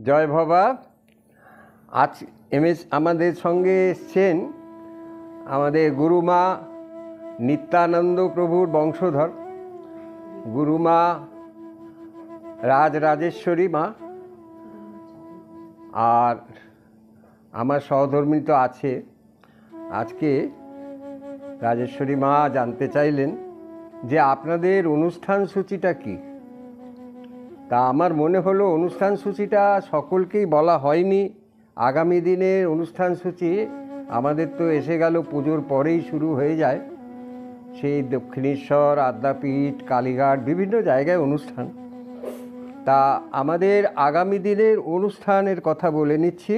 জয় ভবা। আজ আমাদের সঙ্গে এসছেন আমাদের গুরুমা নিত্যানন্দ প্রভুর বংশধর গুরুমা রাজরাজেশ্বরী মা। আর আমার সহধর্মী তো আছে। আজকে রাজেশ্বরী মা জানতে চাইলেন যে আপনাদের অনুষ্ঠান সূচিটা কি। তা আমার মনে হলো অনুষ্ঠান সূচিটা সকলকেই বলা হয়নি। আগামী দিনের অনুষ্ঠান সূচি আমাদের তো এসে গেল, পুজোর পরেই শুরু হয়ে যায়। সেই দক্ষিণেশ্বর, আদ্যাপীঠ, কালীঘাট, বিভিন্ন জায়গায় অনুষ্ঠান। তা আমাদের আগামী দিনের অনুষ্ঠানের কথা বলে নিচ্ছি।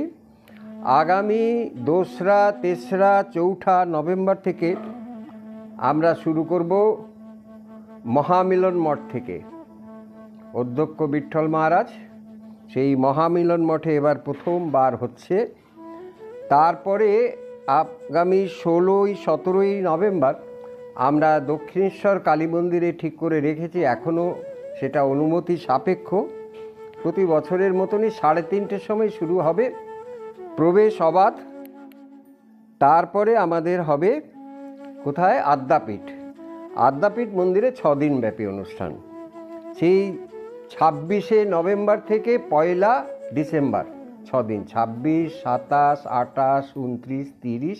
আগামী 2রা, 3রা, 4ঠা নভেম্বর থেকে আমরা শুরু করব মহামিলন মঠ থেকে। অধ্যক্ষ বিঠ্ঠল মহারাজ সেই মহামিলন মঠে এবার প্রথমবার হচ্ছে। তারপরে আগামী 16ই 17ই নভেম্বর আমরা দক্ষিণেশ্বর কালী মন্দিরে ঠিক করে রেখেছি। এখনও সেটা অনুমতি সাপেক্ষ। প্রতি বছরের মতনই 3:30 সময় শুরু হবে প্রবেশ অবাধ। তারপরে আমাদের হবে কোথায়? আদ্যাপীঠ। আদ্যাপীঠ মন্দিরে 6 দিন ব্যাপী অনুষ্ঠান। সেই 26শে নভেম্বর থেকে 1লা ডিসেম্বর 6 দিন, 26, 27, 28, 29, 30,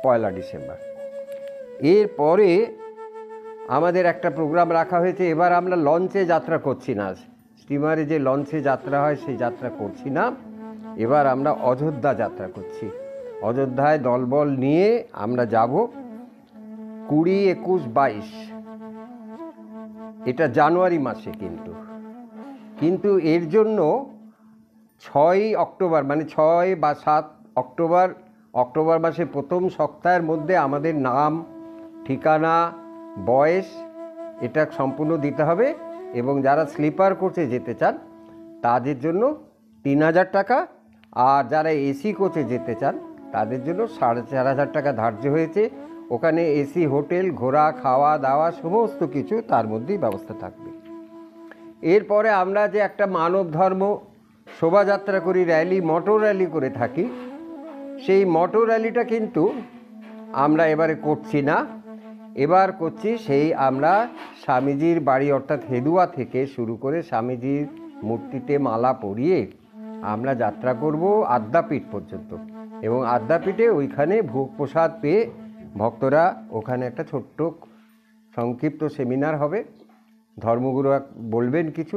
1লা ডিসেম্বর। এরপরে আমাদের একটা প্রোগ্রাম রাখা হয়েছে। এবার আমরা লঞ্চে যাত্রা করছি না, স্টিমারে যে লঞ্চে যাত্রা হয় সেই যাত্রা করছি না। এবার আমরা অযোধ্যা যাত্রা করছি। অযোধ্যায় দলবল নিয়ে আমরা যাব 20, 21, 22। এটা জানুয়ারি মাসে। কিন্তু এর জন্য 6ই অক্টোবর মানে 6 বা 7 অক্টোবর মাসে প্রথম সপ্তাহের মধ্যে আমাদের নাম, ঠিকানা, বয়স এটা সম্পূর্ণ দিতে হবে। এবং যারা স্লিপার কোচে যেতে চান তাদের জন্য 3000 টাকা, আর যারা এসি কোচে যেতে চান তাদের জন্য 4500 টাকা ধার্য হয়েছে। ওখানে এসি হোটেল, ঘোরা, খাওয়া দাওয়া সমস্ত কিছু তার মধ্যেই ব্যবস্থা থাকবে। এরপরে আমরা যে একটা মানব ধর্ম শোভাযাত্রা করি, র্যালি, মোটর র্যালি করে থাকি, সেই মোটর র্যালিটা কিন্তু আমরা এবারে করছি না। এবার করছি সেই আমরা স্বামীজির বাড়ি অর্থাৎ হেদুয়া থেকে শুরু করে স্বামীজির মূর্তিতে মালা পরিয়ে আমরা যাত্রা করব আদ্যাপীঠ পর্যন্ত। এবং আদ্যাপীঠে ওইখানে ভোগ প্রসাদ পেয়ে ভক্তরা ওখানে একটা ছোট্ট সংক্ষিপ্ত সেমিনার হবে, ধর্মগুরু বলবেন কিছু,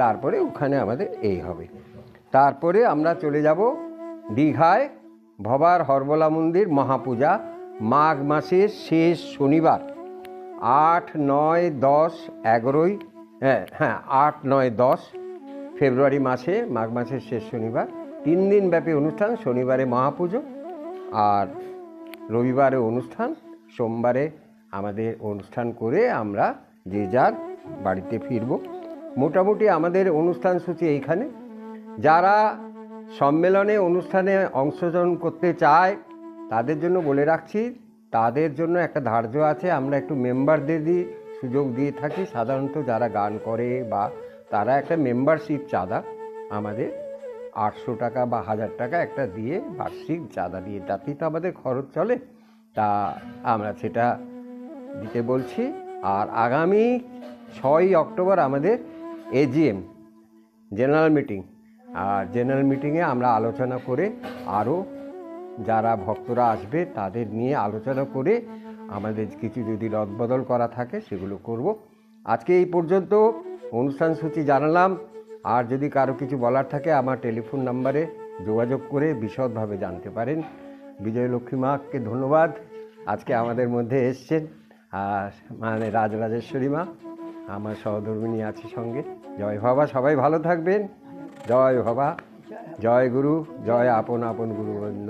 তারপরে ওখানে আমাদের এই হবে। তারপরে আমরা চলে যাব দীঘায় ভবার হরবোলা মন্দির মহাপূজা, মাঘ মাসের শেষ শনিবার 8, 9, 10, 11, 8, 9, 10 ফেব্রুয়ারি মাসে, মাঘ মাসের শেষ শনিবার। 3 দিন ব্যাপী অনুষ্ঠান। শনিবারে মহাপুজো, আর রবিবারে অনুষ্ঠান, সোমবারে আমাদের অনুষ্ঠান করে আমরা যে যার বাড়িতে ফিরব। মোটামুটি আমাদের অনুষ্ঠান সূচি এইখানে। যারা সম্মেলনে অনুষ্ঠানে অংশগ্রহণ করতে চায় তাদের জন্য বলে রাখছি, তাদের জন্য একটা ধার্য আছে। আমরা একটু মেম্বারদের সুযোগ দিয়ে থাকি। সাধারণত যারা গান করে বা তারা একটা মেম্বারশিপ চাঁদা আমাদের 800 টাকা বা 1000 টাকা একটা দিয়ে বার্ষিক চাঁদা দিয়ে, তাতেই তো আমাদের খরচ চলে। তা আমরা সেটা দিতে বলছি। আর আগামী 6ই অক্টোবর আমাদের এজিএম জেনারেল মিটিং। আর জেনারেল মিটিংয়ে আমরা আলোচনা করে আরও যারা ভক্তরা আসবে তাদের নিয়ে আলোচনা করে আমাদের কিছু যদি রদবদল করা থাকে সেগুলো করব। আজকে এই পর্যন্ত অনুষ্ঠান সূচি জানালাম। আর যদি কারো কিছু বলার থাকে আমার টেলিফোন নাম্বারে যোগাযোগ করে বিশদভাবে জানতে পারেন। বিজয়লক্ষ্মী মাকে ধন্যবাদ, আজকে আমাদের মধ্যে এসছেন। আর মানে রাজরাজেশ্বরী মা আমার সহধর্মিণী আছে সঙ্গে। জয় ভবা, সবাই ভালো থাকবেন। জয় ভবা, জয় গুরু, জয় আপন আপন গুরুবৃন্দ।